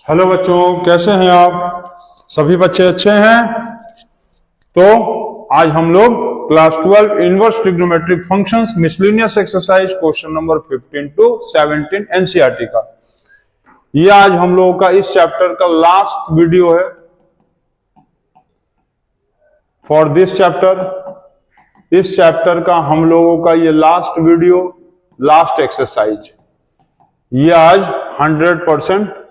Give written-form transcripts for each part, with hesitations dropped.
Hello बच्चों, कैसे हैं आप? सभी बच्चे अच्छे हैं? तो आज हम लोग class 12 inverse trigonometric functions miscellaneous exercise question number 15 to 17 NCERT का, ये आज हम लोगों का इस चैप्टर का लास्ट वीडियो है फॉर दिस चैप्टर। इस चैप्टर का हम लोगों का ये लास्ट वीडियो, लास्ट एक्सरसाइज, ये आज 100%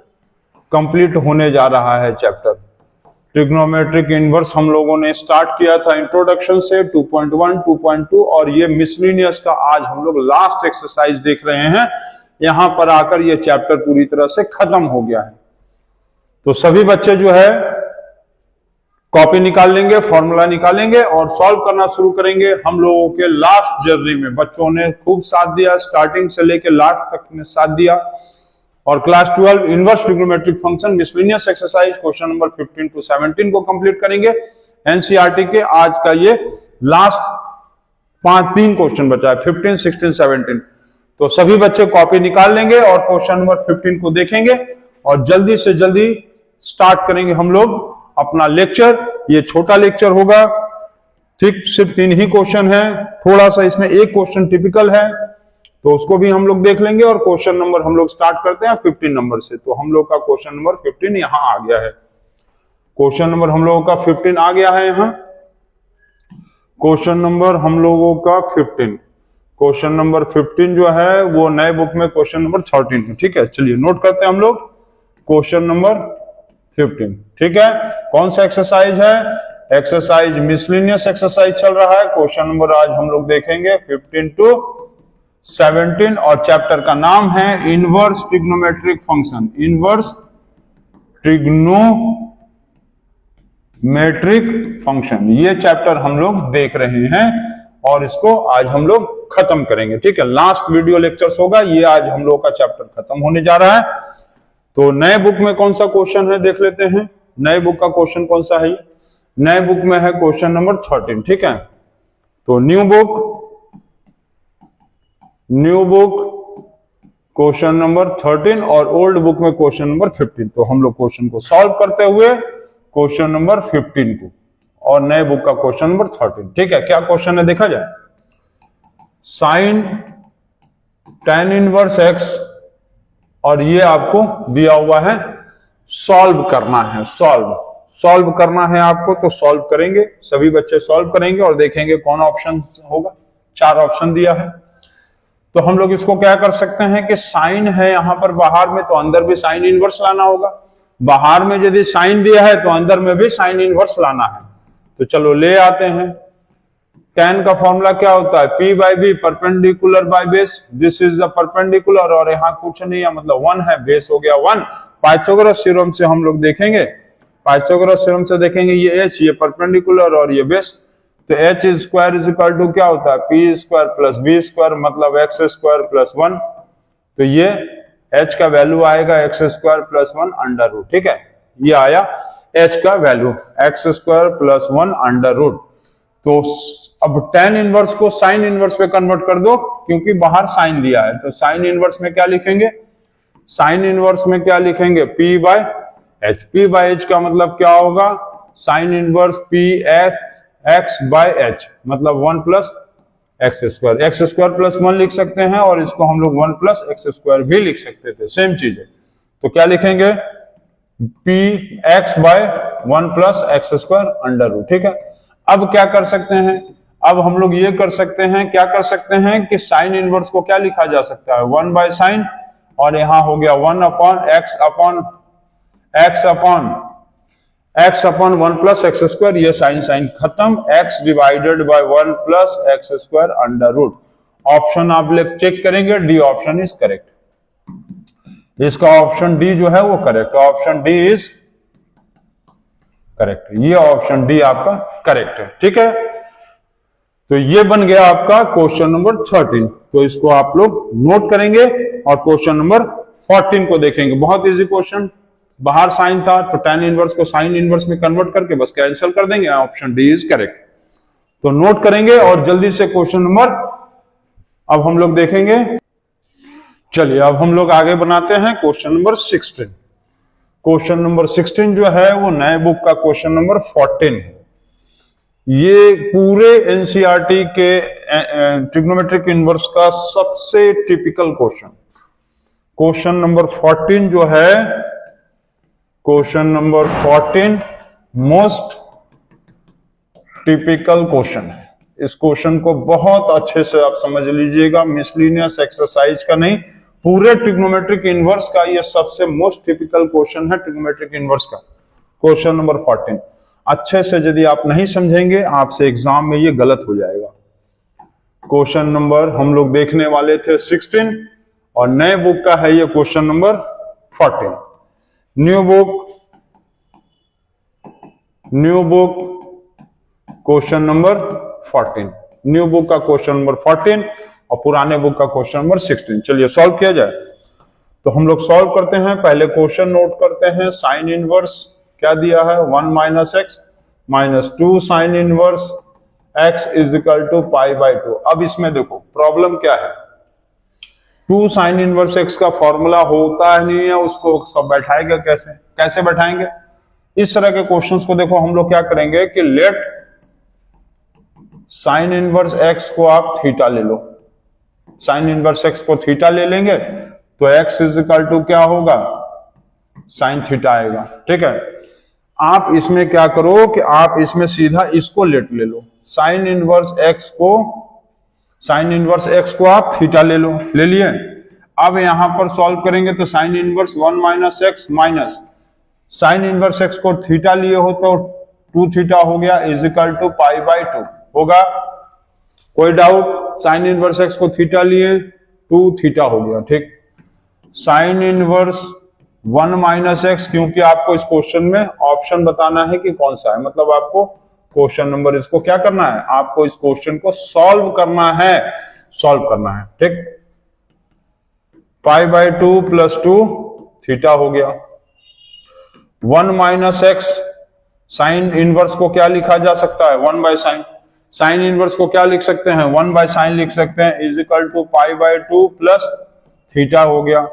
कंप्लीट होने जा रहा है चैप्टर। ट्रिग्नोमेट्रिक इनवर्स हम लोगों ने स्टार्ट किया था इंट्रोडक्शन से 2.1, 2.2 और ये मिसलेनियस का आज हम लोग लास्ट एक्सरसाइज देख रहे हैं। यहां पर आकर ये चैप्टर पूरी तरह से खत्म हो गया है। तो सभी बच्चे जो है कॉपी निकाल लेंगे, फॉर्मूला निकालेंगे और सॉल्व करना शुरू करेंगे। हम लोगों के लास्ट जर्नी में बच्चों ने खूब साथ दिया, स्टार्टिंग से लेकर लास्ट तक ने साथ दिया। और class 12 inverse trigonometric function miscellaneous exercise question number 15 to 17 को कंप्लीट करेंगे एनसीईआरटी के। आज का ये लास्ट 3 क्वेश्चन बचा है, 15, 16, 17। तो सभी बच्चे कॉपी निकाल लेंगे और क्वेश्चन नंबर 15 को देखेंगे और जल्दी से जल्दी स्टार्ट करेंगे हम लोग अपना लेक्चर। ये छोटा लेक्चर होगा, ठीक, सिर्फ 3 ही क्वेश्चन है। थोड़ा सा इसमें एक क्वेश्चन टिपिकल है तो उसको भी हम लोग देख लेंगे। और क्वेश्चन नंबर हम लोग स्टार्ट करते हैं 15 नंबर से। तो हम लोग का क्वेश्चन नंबर 15 यहां आ गया है। क्वेश्चन नंबर हम लोगों का 15 आ गया है यहां। क्वेश्चन नंबर हम लोगों का 15, क्वेश्चन नंबर 15 जो है वो नए बुक में क्वेश्चन नंबर 13 है। ठीक है, चलिए नोट करते हैं हम लोग क्वेश्चन नंबर 15। ठीक है, कौन सा एक्सरसाइज है? एक्सरसाइज मिसलेनियस एक्सरसाइज चल रहा है। क्वेश्चन नंबर आज हम लोग देखेंगे 15 टू 17 और चैप्टर का नाम है inverse trigonometric function. Inverse trigonometric function, ये चैप्टर हम लोग देख रहे हैं और इसको आज हम लोग खत्म करेंगे। ठीक है, लास्ट वीडियो लेक्चर्स होगा, ये आज हम लोग का चैप्टर खत्म होने जा रहा है। तो नए बुक में कौन सा क्वेश्चन है देख लेते हैं। नए बुक का क्वेश्चन कौन सा है? नए बुक में है क्वेश्चन नंबर 13। ठीक है, तो न्यू बुक क्वेश्चन नंबर 13 और ओल्ड बुक में क्वेश्चन नंबर 15। तो हम लोग क्वेश्चन को सॉल्व करते हुए क्वेश्चन नंबर 15 को और नए बुक का क्वेश्चन नंबर 13। ठीक है, क्या क्वेश्चन है देखा जाए। साइन tan इनवर्स x और ये आपको दिया हुआ है, सॉल्व करना है। सॉल्व करना है आपको, तो सॉल्व करेंगे। सभी बच्चे सॉल्व करेंगे और देखेंगे कौन ऑप्शन होगा। 4 ऑप्शन दिया है। तो हम लोग इसको क्या कर सकते हैं कि साइन है यहां पर बाहर में, तो अंदर भी साइन इनवर्स लाना होगा। बाहर में यदि साइन दिया है तो अंदर में भी साइन इनवर्स लाना है। तो चलो ले आते हैं। tan का फॉर्मूला क्या होता है? P by B, perpendicular by base. This is the perpendicular और यहाँ कुछ नहीं है, मतलब 1 है, बेस हो गया 1। पाइथागोरस थ्योरम से हम लोग देखेंगे, पाइथागोरस थ्योरम से देखेंगे ये h, ये परपेंडिकुलर और ये बेस। तो h square is equal to क्या होता है? p square plus b square, मतलब x स्क्वायर प्लस 1। तो ये h का वैल्यू आएगा x square plus 1 under root. ठीक है, ये आया h का value, x square plus 1 under root. तो अब tan इनवर्स को साइन इनवर्स पे कन्वर्ट कर दो, क्योंकि बाहर साइन दिया है। तो साइन इनवर्स में क्या लिखेंगे? साइन इनवर्स में क्या लिखेंगे? p by h। p by h का मतलब क्या होगा? Sine inverse p x by h, मतलब 1 plus x square. X square plus 1 लिख सकते हैं और इसको हम लोग 1 प्लस एक्स स्क्वायर भी लिख सकते थे, सेम चीज है। तो क्या लिखेंगे? p x by 1 plus x square under root. ठीक है, अब क्या कर सकते हैं? अब हम लोग ये कर सकते हैं, क्या कर सकते हैं कि साइन इनवर्स को क्या लिखा जा सकता है? 1 बाय साइन, और यहां हो गया 1 upon x upon 1 plus x square. ये साइन खत्म, x divided by 1 plus x square under root. Option आप लोग चेक करेंगे, डी ऑप्शन इज करेक्ट। इसका ऑप्शन डी जो है वो correct, option D is correct. ये ऑप्शन डी आपका करेक्ट है। ठीक है, तो ये बन गया आपका क्वेश्चन नंबर 13। तो इसको आप लोग नोट करेंगे और क्वेश्चन नंबर 14 को देखेंगे। बहुत इजी क्वेश्चन, बाहर साइन था तो tan इनवर्स को साइन इनवर्स में कन्वर्ट करके बस कैंसिल कर देंगे। Option D is correct. तो नोट करेंगे और जल्दी से क्वेश्चन नंबर अब हम लोग देखेंगे। चलिए अब हम लोग आगे बनाते हैं क्वेश्चन नंबर 16। क्वेश्चन नंबर 16 जो है वो नए बुक का क्वेश्चन नंबर 14 है। ये पूरे एनसीईआरटी के ट्रिग्नोमेट्रिक इनवर्स का सबसे टिपिकल क्वेश्चन नंबर 14 जो है, question number 14 most typical question है। इस क्वेश्चन को बहुत अच्छे से आप समझ लीजिएगा, मिसलिनियस एक्सरसाइज का नहीं, पूरे ट्रिग्नोमेट्रिक इनवर्स का ये सबसे मोस्ट टिपिकल क्वेश्चन है। ट्रिग्नोमेट्रिक इनवर्स का क्वेश्चन नंबर 14 अच्छे से यदि आप नहीं समझेंगे, आपसे एग्जाम में ये गलत हो जाएगा। क्वेश्चन नंबर हम लोग देखने वाले थे 16 और नए बुक का है ये question number 14। New book question number 14, new book का क्वेश्चन नंबर 14 और पुराने बुक का क्वेश्चन नंबर 16। चलिए सॉल्व किया जाए। तो हम लोग सॉल्व करते हैं। पहले क्वेश्चन नोट करते हैं। साइन इनवर्स क्या दिया है, 1 - x - 2 sine inverse x is equal to π/2। अब इसमें देखो प्रॉब्लम क्या है, 2 साइन इनवर्स x का फॉर्मूला होता है नहीं है, उसको सब बैठाएगा कैसे बैठाएंगे। इस तरह के क्वेश्चंस को देखो हम लोग क्या करेंगे कि लेट साइन इनवर्स x को आप थीटा ले लो, साइन इनवर्स x को थीटा ले लेंगे तो x इज इक्वल टू क्या होगा, साइन थीटा आएगा। ठीक है, आप इसमें क्या करो कि आप इसमें सीधा इसको लेट ले लो, साइन इनवर्स x को आप थीटा ले लो, ले लिए। अब यहां पर सॉल्व करेंगे तो sine inverse 1 - x minus sign inverse x को थीटा लिए हो तो 2 थीटा हो गया इज इक्वल टू π/2 होगा। कोई डाउट, साइन इनवर्स x को थीटा लिए 2 थीटा हो गया। ठीक, साइन इनवर्स 1 - x, क्योंकि आपको इस क्वेश्चन में ऑप्शन बताना है कि कौन सा है, मतलब आपको क्वेश्चन नंबर इसको क्या करना है, आपको इस क्वेश्चन को सॉल्व करना है। ठीक, π/2 + 2 थीटा हो गया। 1 - x साइन इनवर्स को क्या लिखा जा सकता है, 1/sin। साइन इनवर्स को क्या लिख सकते हैं, 1/sin लिख सकते हैं इज इक्वल टू π/2 + थीटा हो गया।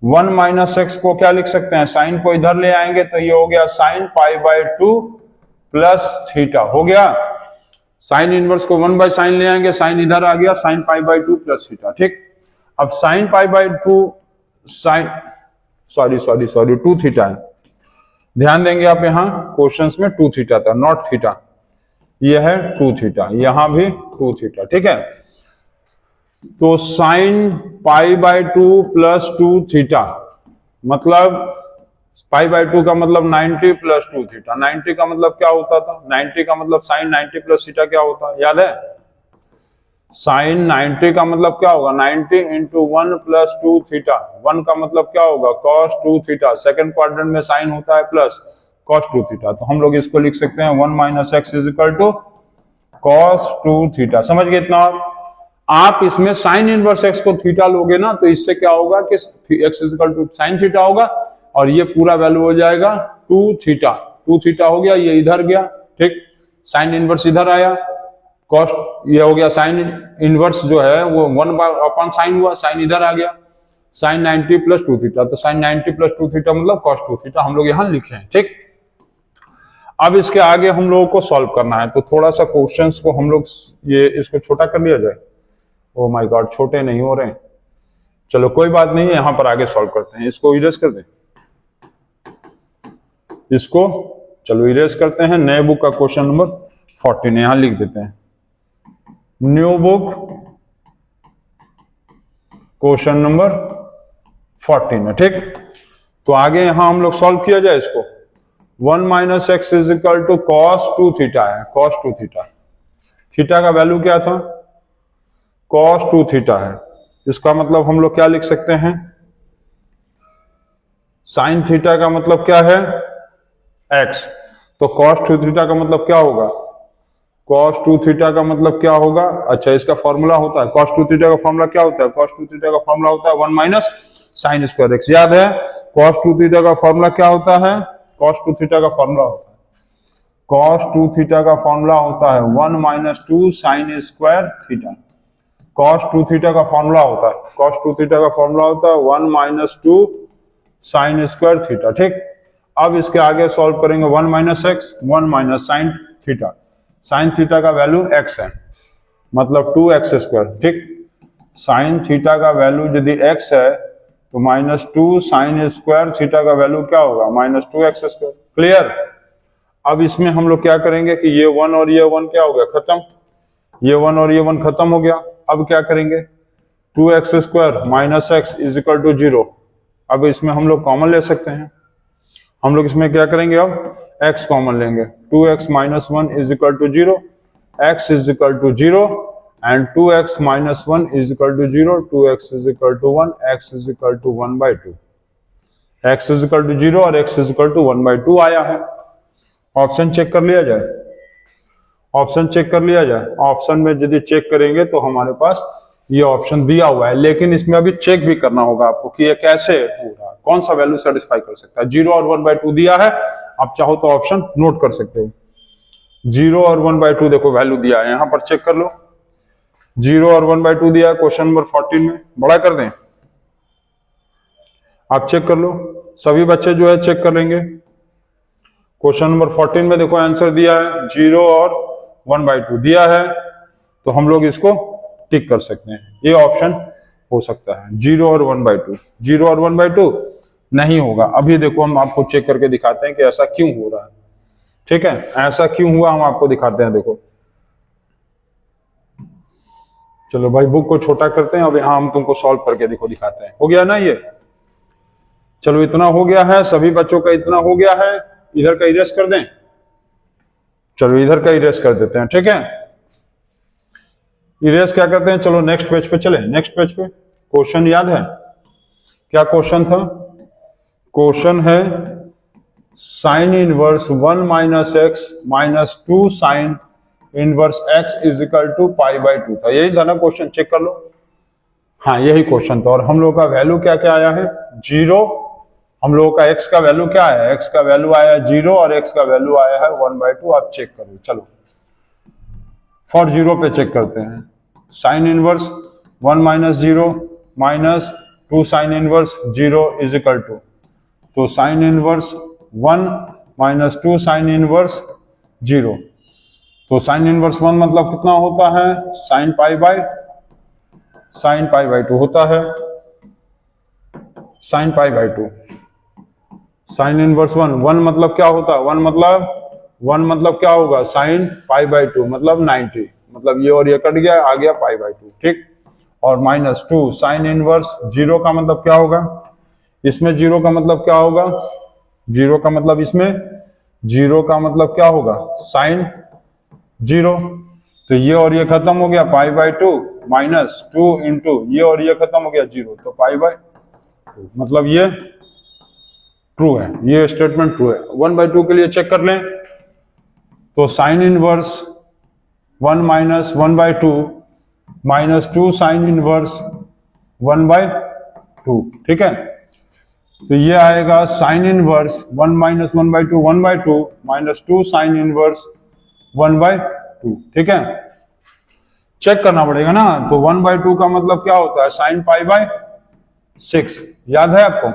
1 - x को क्या लिख सकते हैं, साइन को इधर ले आएंगे तो ये हो गया sin π/2 + थीटा हो गया। साइन इनवर्स को 1/sin ले आएंगे, साइन इधर आ गया, sin π/2 + थीटा। ठीक, अब sin π/2 2 थीटा है, ध्यान देंगे आप, यहां क्वेश्चंस में 2 थीटा था, नॉट थीटा, यह है 2 थीटा, यहां भी 2 थीटा। ठीक है, तो साइन π/2 + 2 थीटा मतलब π/2 का मतलब 90 + 2 थीटा। 90 का मतलब क्या होता था, 90 का मतलब साइन 90 + थीटा क्या होता है, याद है। साइन 90 का मतलब क्या होगा, 90 × 1 + 2 थीटा। 1 का मतलब क्या होगा, cos 2 थीटा। सेकंड क्वाड्रेंट में साइन होता है प्लस cos 2 थीटा, तो हम लोग इसको लिख सकते हैं 1 - x is equal to cos 2 theta. समझ गए इतना। आप इसमें साइन इनवर्स x को थीटा लोगे ना तो इससे क्या होगा कि x is equal to sine theta होगा और ये पूरा वैल्यू हो जाएगा 2 थीटा। 2 थीटा हो गया, ये इधर गया। ठीक, साइन इनवर्स इधर आया, कॉस ये हो गया, साइन इनवर्स जो है वो 1/sin हुआ, साइन इधर आ गया, साइन 90 + 2 थीटा। तो साइन 90 + 2 थीटा मतलब cos 2 थीटा हम लोग यहां लिखे हैं। ठीक, अब इसके आगे हम लोगों को सॉल्व करना है, तो थोड़ा सा क्वेश्चंस को हम लोग ये इसको छोटा कर लिया जाए। ओ माय गॉड, छोटे नहीं हो रहे हैं। चलो कोई बात नहीं है, यहां पर आगे सॉल्व करते हैं। इसको इरेज कर दें, इसको चलो इरेज करते हैं। नए बुक का क्वेश्चन नंबर 14 यहां लिख देते हैं, न्यू बुक क्वेश्चन नंबर 14 है। ठीक, तो आगे यहां हम लोग सॉल्व किया जाए इसको। 1 - x is equal to cos 2 theta है, cos 2 थीटा। थीटा का वैल्यू क्या था, cos 2 थीटा है। इसका मतलब हम लोग क्या लिख सकते हैं, साइन थीटा का मतलब क्या है, x। तो cos 2 थीटा का मतलब क्या होगा, cos 2 थीटा का मतलब क्या होगा, अच्छा इसका फॉर्मूला होता है, cos 2 थीटा का फॉर्मूला क्या होता है, cos 2 थीटा का फॉर्मूला होता है 1 - sin स्क्वायर x। याद है, cos 2 थीटा का फॉर्मूला क्या होता है, cos 2 थीटा का फॉर्मूला होता है, cos 2 थीटा का फॉर्मूला होता है 1 - 2 sin square theta. cos 2 theta का फॉर्मूला होता है, cos 2 थीटा का फॉर्मूला होता है 1 - 2 sin स्क्वायर थीटा। ठीक, अब इसके आगे सॉल्व करेंगे 1 minus x, 1 minus sine theta. Sine theta का वैल्यू x है, मतलब 2x²। ठीक, साइन थीटा का वैल्यू यदि x है तो -2 साइन स्क्वायर थीटा का वैल्यू क्या होगा, -2x²। क्लियर। अब इसमें हम लोग क्या करेंगे कि ये 1 और ये 1 क्या हो गया, खत्म। ये 1 और ये 1 खत्म हो गया। अब क्या करेंगे, 2x² minus x is equal to 0। अब इसमें हम लोग कॉमन ले सकते हैं। हम लोग इसमें क्या करेंगे, अब x कॉमन लेंगे। 2x minus 1 is equal to 0, x is equal to 0 and 2x minus 1 is equal to 0, 2x is equal to 1, x is equal to 1/2। x is equal to 0 और x इज इक्वल टू 1/2 आया है। Option check कर लिया जाए, option check कर लिया जाए। Option में यदि चेक करेंगे तो हमारे पास ये ऑप्शन दिया हुआ है, लेकिन इसमें अभी चेक भी करना होगा आपको कि ये कैसे हो रहा है, कौन सा वैल्यू सेटिस्फाई कर सकता है। 0 और 1/2 दिया है, आप चाहो तो ऑप्शन नोट कर सकते हो। 0 और 1/2 देखो वैल्यू दिया है, यहां पर चेक कर लो। 0 और 1/2 दिया है क्वेश्चन नंबर 14 में। बड़ा कर दें, आप चेक कर लो, सभी बच्चे जो है चेक कर लेंगे। क्वेश्चन नंबर 14 में देखो आंसर दिया है 0 और 1/2 दिया है, तो हम लोग इसको टिक कर सकते हैं। ये ऑप्शन हो सकता है 0 और 1/2। 0 और 1/2 नहीं होगा। अभी देखो हम आपको चेक करके दिखाते हैं कि ऐसा क्यों हो रहा है। ठीक है, ऐसा क्यों हुआ हम आपको दिखाते हैं। देखो चलो भाई बुक को छोटा करते हैं, अब यहां हम तुमको सॉल्व करके देखो दिखाते हैं। हो गया ना ये, चलो इतना हो गया है, सभी बच्चों का इतना हो गया है। इधर का इरेज कर दें, चलो इधर का इरेज कर देते हैं। ठीक है, इरेज क्या करते हैं, चलो नेक्स्ट पेज पे चले। नेक्स्ट पेज पे क्वेश्चन याद है, क्या क्वेश्चन था। क्वेश्चन है sine inverse 1 minus x minus 2 sine inverse X is equal to π/2 था। यही था ना क्वेश्चन, चेक कर लो। हाँ यही क्वेश्चन था। और हम लोग का वैल्यू क्या क्या आया है, 0। हम लोगों का x का वैल्यू क्या है, x का वैल्यू आया 0 और x का वैल्यू आया है 1/2। आप चेक करो, चलो फॉर 0 पे चेक करते हैं। Sine inverse 1 minus 0 minus 2 sine inverse 0 is equal to, तो sine inverse 1 minus 2 sine inverse 0, तो साइन इनवर्स 1 मतलब कितना होता है, साइन π/2 होता है। साइन π/2 साइन इनवर्स 1 मतलब क्या होता है, 1 मतलब क्या होगा, साइन π/2 मतलब 90, मतलब ये और ये कट गया, आ गया π/2। ठीक, और माइनस 2 साइन इनवर्स 0 का मतलब क्या होगा, इसमें 0 का मतलब क्या होगा, 0 का मतलब इसमें 0 का मतलब क्या होगा, साइन 0। तो ये और ये खत्म हो गया, π/2 माइनस 2 इंटू ये और ये खत्म हो गया 0, तो π/2 मतलब ये ट्रू है, ये स्टेटमेंट ट्रू है। 1/2 के लिए चेक कर लें, तो sine inverse 1 minus 1/2 minus 2 sine inverse 1/2। ठीक है, तो ये आएगा sign inverse 1 minus 1/2 1/2 minus 2 sine inverse 1/2। ठीक है, चेक करना पड़ेगा ना। तो 1/2 का मतलब क्या होता है, साइन π/6, याद है आपको।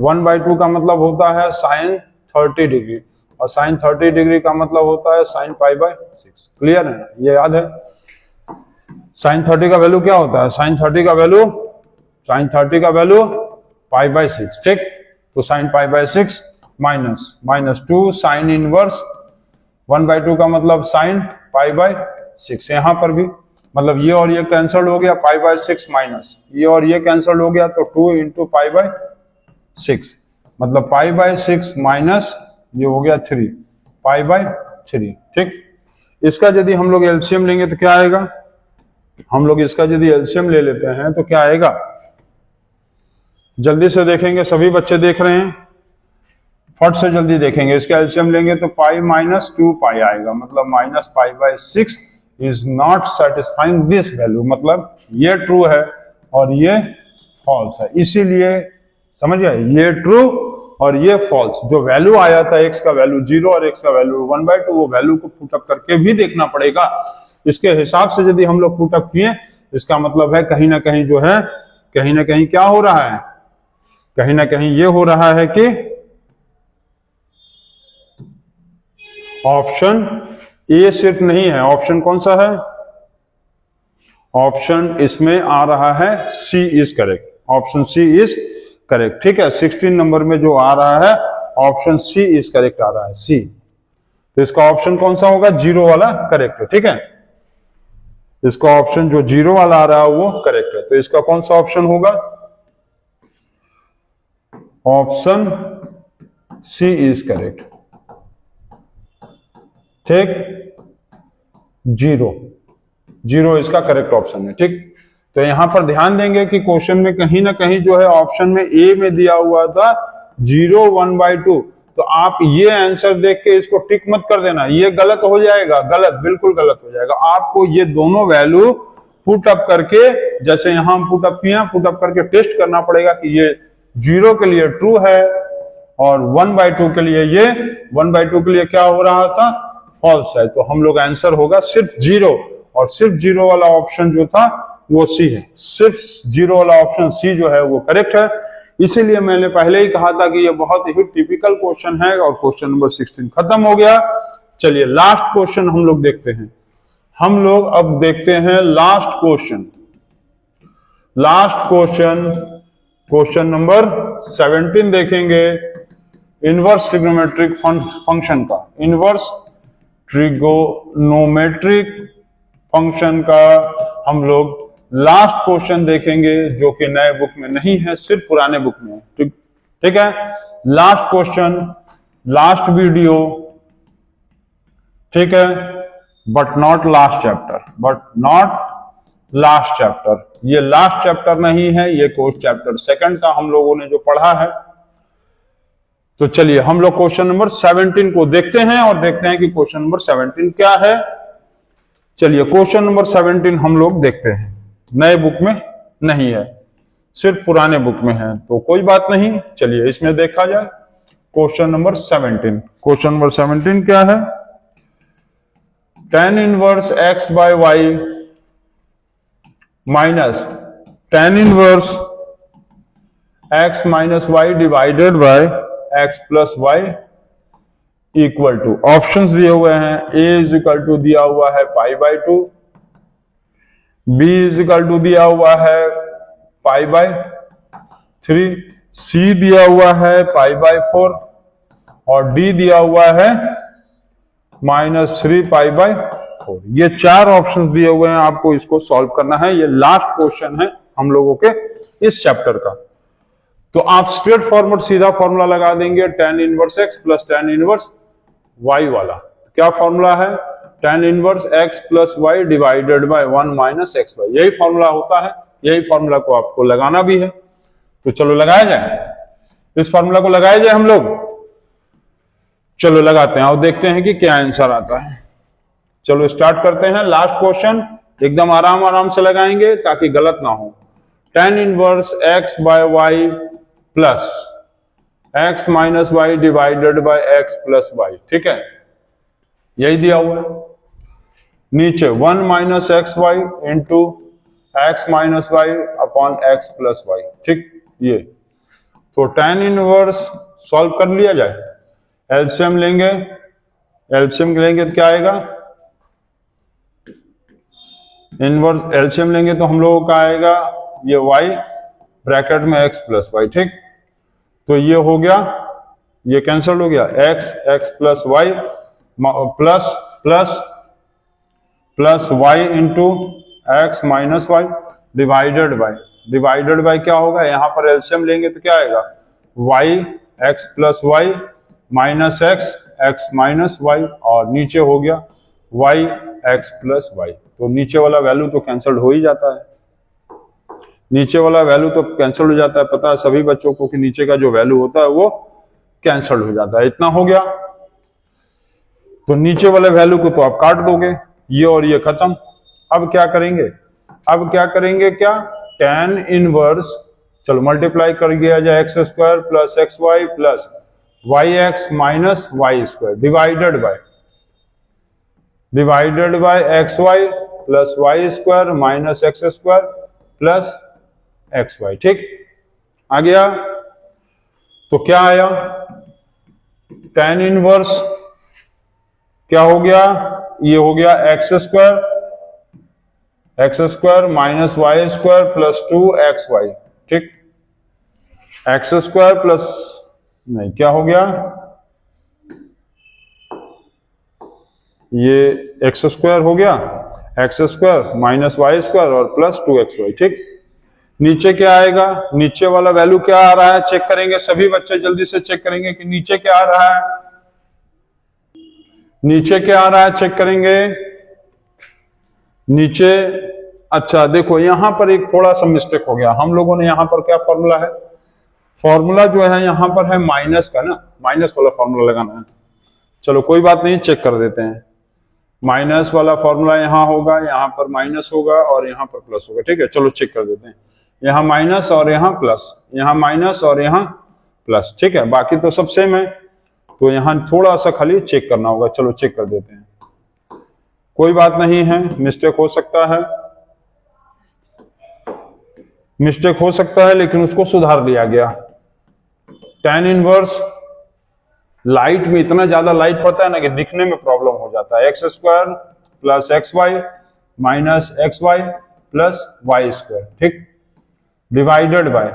1/2 का मतलब होता है साइन 30 डिग्री, और साइन 30 डिग्री का मतलब होता है साइन π/6। क्लियर है ना, ये याद है। साइन 30 का वैल्यू क्या होता है, साइन 30 का वैल्यू π/6। ठीक, तो साइन π/6 माइनस 2 साइन इनवर्स 1/2 का मतलब साइन π/6। यहां पर भी मतलब ये और ये कैंसल हो गया, π/6 माइनस ये और ये कैंसल हो गया, तो 2 इंटू π/6 मतलब π/6 माइनस ये हो गया 3 π/3। ठीक, इसका यदि हम लोग एलसीएम लेंगे तो क्या आएगा, हम लोग इसका यदि एलसीएम ले लेते हैं तो क्या आएगा, जल्दी से देखेंगे, सभी बच्चे देख रहे हैं, फट से जल्दी देखेंगे। इसका एलसीएम लेंगे तो पाई माइनस 2π आएगा, मतलब minus π/6 is not satisfying this value, मतलब ये ट्रू है और ये फॉल्स है। इसीलिए समझ गए, ये ट्रू और ये फॉल्स। जो वैल्यू आया था x का वैल्यू 0 और x का वैल्यू 1/2, वो वैल्यू को पुटअप करके भी देखना पड़ेगा। इसके हिसाब से यदि हम लोग पुटअप किए, इसका मतलब है कहीं ना कहीं जो है, कहीं ना कहीं क्या हो रहा है, कहीं ना कहीं ये हो रहा है कि ऑप्शन ए सिर्फ नहीं है, ऑप्शन कौन सा है? ऑप्शन इसमें आ रहा है C is correct, option C is correct. ठीक है, 16 नंबर में जो आ रहा है ऑप्शन सी इज करेक्ट आ रहा है, सी। तो इसका ऑप्शन कौन सा होगा? जीरो वाला करेक्ट है। ठीक है, इसका ऑप्शन जो जीरो वाला आ रहा है वो करेक्ट है। तो इसका कौन सा ऑप्शन होगा? Option C is correct. ठीक, जीरो, जीरो इसका करेक्ट ऑप्शन है। ठीक, तो यहां पर ध्यान देंगे कि क्वेश्चन में कहीं ना कहीं जो है ऑप्शन में ए में दिया हुआ था 0 1/2, तो आप ये आंसर देख के इसको टिक मत कर देना, ये गलत हो जाएगा, गलत, बिल्कुल गलत हो जाएगा। आपको ये दोनों वैल्यू पुट अप करके, जैसे यहां हम पुट अप किया, पुट अप करके टेस्ट करना पड़ेगा कि ये 0 के लिए ट्रू है और 1/2 के लिए, ये 1/2 के लिए क्या हो रहा था? फॉल्स है। तो हम लोग आंसर होगा सिर्फ जीरो, और सिर्फ जीरो वाला ऑप्शन जो था वो सी है, सिर्फ जीरो वाला ऑप्शन सी जो है वो करेक्ट है। इसीलिए मैंने पहले ही कहा था कि ये बहुत ही टिपिकल क्वेश्चन है। और क्वेश्चन नंबर 16 खत्म हो गया। चलिए लास्ट क्वेश्चन हम लोग देखते हैं। हम लोग अब देखते हैं last question. Last question, question number 17 देखेंगे, इनवर्स ट्रिग्नोमेट्रिक फंक्शन का, इनवर्स ट्रिगोनोमेट्रिक फंक्शन का हम लोग लास्ट क्वेश्चन देखेंगे, जो कि नए बुक में नहीं है, सिर्फ पुराने बुक में है। ठीक है, लास्ट क्वेश्चन, लास्ट वीडियो। ठीक है, but not last chapter, but not last chapter. ये लास्ट चैप्टर नहीं है, ये कोर्स चैप्टर सेकंड का हम लोगों ने जो पढ़ा है। तो चलिए हम लोग क्वेश्चन नंबर 17 को देखते हैं और देखते हैं कि क्वेश्चन नंबर 17 क्या है। चलिए क्वेश्चन नंबर 17 हम लोग देखते हैं। नए बुक में नहीं है, सिर्फ पुराने बुक में है, तो कोई बात नहीं, चलिए इसमें देखा जाए। क्वेश्चन नंबर 17, क्वेश्चन नंबर 17 क्या है? tan inverse x by y minus tan inverse x minus y divided by x plus y equal to, options दिए हुए हैं। a इज इक्वल टू दिया हुआ है π/2, b इज इक्वल टू दिया हुआ है π/3, c दिया हुआ है π/4 और d दिया हुआ है -3 π/4। ये चार ऑप्शंस दिए हुए हैं, आपको इसको सॉल्व करना है। ये लास्ट क्वेश्चन है हम लोगों के इस चैप्टर का। तो आप स्ट्रेट फॉरवर्ड सीधा फॉर्मूला लगा देंगे, tan inverse x plus tan inverse y वाला। क्या फॉर्मूला है? tan inverse x plus y divided by 1 minus x y, यही फॉर्मूला होता है। यही फॉर्मूला को आपको लगाना भी है। तो चलो लगाया जाए, इस फॉर्मूला को लगाया जाए हम लोग। चलो लगाते हैं और देखते हैं कि क्या आंसर आता है। चलो स्टार्ट करते हैं। लास्ट क्वेश्चन एकदम आराम आराम से लगाएंगे ताकि गलत ना हो। tan inverse x by y plus x minus y divided by x plus y. ठीक है, यही दिया हुआ है। नीचे 1 minus x y into x minus y upon x plus y. ठीक, ये तो tan इनवर्स सॉल्व कर लिया जाए। एलसीएम लेंगे, एलसीएम लेंगे तो क्या आएगा? इनवर्स एलसीएम लेंगे तो हम लोगों का आएगा ये y ब्रैकेट में x प्लस वाई। ठीक, तो ये हो गया, ये कैंसिल हो गया, x plus y plus plus plus y into x minus y divided by क्या होगा? यहां पर एलसीएम लेंगे तो क्या आएगा? y x plus y minus x minus y, और नीचे हो गया y x प्लस वाई। तो नीचे वाला वैल्यू तो कैंसिल हो ही जाता है, नीचे वाला वैल्यू तो कैंसिल हो जाता है। पता है सभी बच्चों को कि नीचे का जो वैल्यू होता है वो कैंसिल हो जाता है। इतना हो गया, तो नीचे वाले वैल्यू को तो आप काट दोगे, ये और ये खत्म। अब क्या करेंगे? अब क्या करेंगे? क्या tan इनवर्स, चलो मल्टीप्लाई कर दिया जाए x square plus x Y plus y x minus y square divided by x Y plus Y square minus x square plus x y. ठीक, आ गया। तो क्या आया? tan इनवर्स क्या हो गया, ये हो गया x square minus y square plus 2xy। ठीक, एक्स स्क्वायर प्लस, नहीं क्या हो गया, ये एक्स स्क्वायर हो गया, x square minus y square और प्लस 2xy। ठीक, नीचे क्या आएगा, नीचे वाला वैल्यू क्या आ रहा है चेक करेंगे, सभी बच्चे जल्दी से चेक करेंगे कि नीचे क्या आ रहा है, नीचे क्या आ रहा है चेक करेंगे नीचे। अच्छा देखो यहां पर एक थोड़ा सा मिस्टेक हो गया, हम लोगों ने यहां पर क्या फॉर्मूला है, फॉर्मूला जो है यहां पर है माइनस का ना, माइनस वाला फॉर्मूला लगाना है। चलो कोई बात नहीं, चेक कर देते हैं। माइनस वाला फॉर्मूला यहां होगा, यहां पर माइनस होगा और यहां पर प्लस होगा। ठीक है, चलो चेक कर देते हैं, यहां माइनस और यहां प्लस, यहां माइनस और यहां प्लस। ठीक है, बाकी तो सब सेम है, तो यहां थोड़ा सा खाली चेक करना होगा। चलो चेक कर देते हैं, कोई बात नहीं है, मिस्टेक हो सकता है, मिस्टेक हो सकता है लेकिन उसको सुधार दिया गया। tan इनवर्स, लाइट में इतना ज्यादा लाइट पड़ता है ना कि दिखने में प्रॉब्लम हो जाता है। X square plus x Y minus x Y plus Y square. ठीक, divided by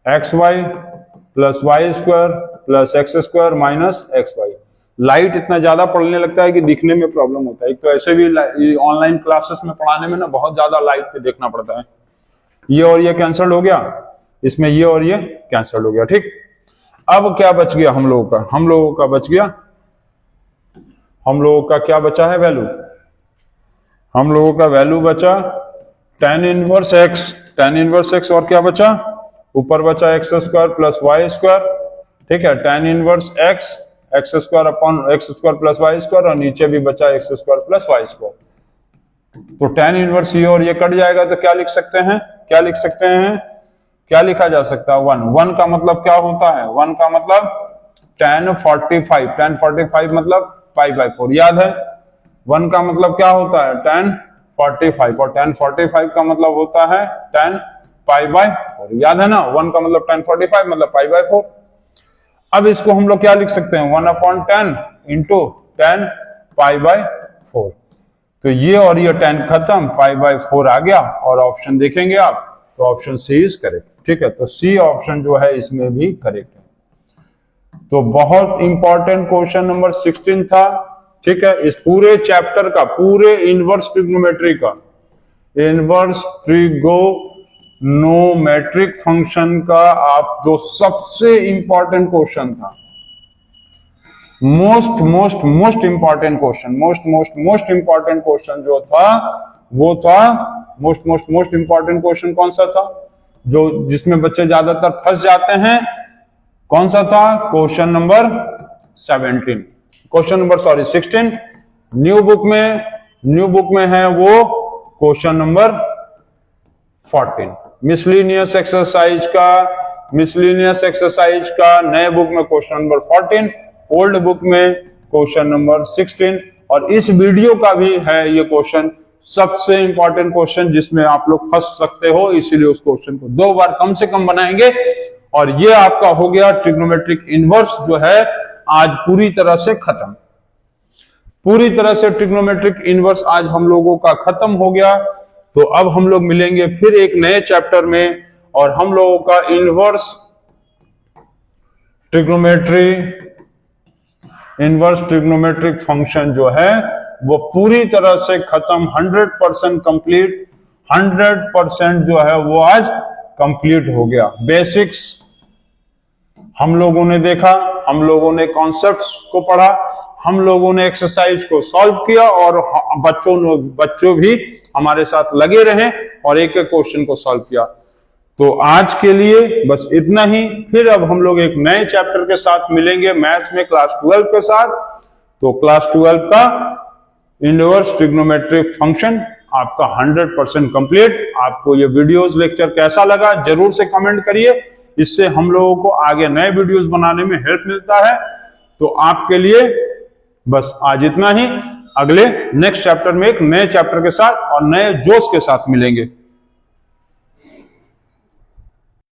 x Y plus Y square plus x square minus x Y. Light इतना ज्यादा पड़ने लगता है कि दिखने में प्रॉब्लम होता है। एक तो ऐसे भी ऑनलाइन क्लासेस में पढ़ाने में ना बहुत ज्यादा लाइट पे देखना पड़ता है। ये और ये कैंसल हो गया, इसमें ये और ये कैंसल हो गया। ठीक, अब क्या बच गया हम लोगों का, हम लोगों का बच गया, हम लोगों का क्या बचा है वैल्यू, हम लोगों का वैल्यू बचा tan inverse x, tan inverse x और क्या बचा, ऊपर बचा x square plus Y square. ठीक है, tan inverse x, x square upon x square plus Y square और नीचे भी बचा x square plus Y square. तो tan इनवर्स ये और ये कट जाएगा तो क्या लिख सकते हैं, क्या लिख सकते हैं, क्या लिखा जा सकता है, 1। 1 का मतलब क्या होता है, 1 का मतलब tan 45, tan 45 मतलब π/4, याद है। 1 का मतलब क्या होता है, tan 45 और tan 45 का मतलब होता है tan π/4, याद है ना। 1 का मतलब tan 45 मतलब π/4। अब इसको हम लोग क्या लिख सकते हैं, 1/10 इंटू tan π/4। तो ये और ये tan खत्म, π/4 आ गया और ऑप्शन देखेंगे आप तो ऑप्शन सी इज करेक्ट। ठीक है, तो सी ऑप्शन जो है इसमें भी करेक्ट है। तो बहुत इंपॉर्टेंट क्वेश्चन नंबर 16 था। ठीक है, इस पूरे चैप्टर का, पूरे इनवर्स ट्रिग्नोमेट्री का, इनवर्स ट्रिगोनोमेट्रिक फंक्शन का आप जो सबसे इंपॉर्टेंट क्वेश्चन था, most important question, most important question जो था वो था मोस्ट इंपॉर्टेंट क्वेश्चन कौन सा था, जो जिसमें बच्चे ज्यादातर फंस जाते हैं, कौन सा था, क्वेश्चन नंबर 16। न्यू बुक में है वो क्वेश्चन नंबर 14। मिसलिनियस एक्सरसाइज का नए बुक में क्वेश्चन नंबर 14, ओल्ड बुक में क्वेश्चन नंबर 16। और इस वीडियो का भी है ये क्वेश्चन सबसे इंपॉर्टेंट क्वेश्चन जिसमें आप लोग फंस सकते हो, इसीलिए उस क्वेश्चन को 2 बार कम से कम बनाएंगे। और ये आपका हो गया ट्रिग्नोमेट्रिक इनवर्स जो है आज पूरी तरह से खत्म, पूरी तरह से ट्रिग्नोमेट्रिक इनवर्स आज हम लोगों का खत्म हो गया। तो अब हम लोग मिलेंगे फिर एक नए चैप्टर में और हम लोगों का इनवर्स ट्रिग्नोमेट्रिक फंक्शन जो है वो पूरी तरह से खत्म, 100% कंप्लीट, 100% जो है वो आज कंप्लीट हो गया। बेसिक्स हम लोगों ने देखा, हम लोगों ने कॉन्सेप्ट्स को पढ़ा, हम लोगों ने एक्सरसाइज को सॉल्व किया और बच्चों भी हमारे साथ लगे रहे और एक एक क्वेश्चन को सॉल्व किया। तो आज के लिए बस इतना ही, फिर अब हम लोग एक नए चैप्टर के साथ मिलेंगे मैथ्स में क्लास 12 के साथ। तो क्लास 12 का इनवर्स ट्रिग्नोमेट्रिक फंक्शन आपका 100% कंप्लीट। आपको ये वीडियोस लेक्चर कैसा लगा जरूर से कमेंट करिए, इससे हम लोगों को आगे नए वीडियोस बनाने में हेल्प मिलता है। तो आपके लिए बस आज इतना ही, अगले नेक्स्ट चैप्टर में एक नए चैप्टर के साथ और नए जोश के साथ मिलेंगे।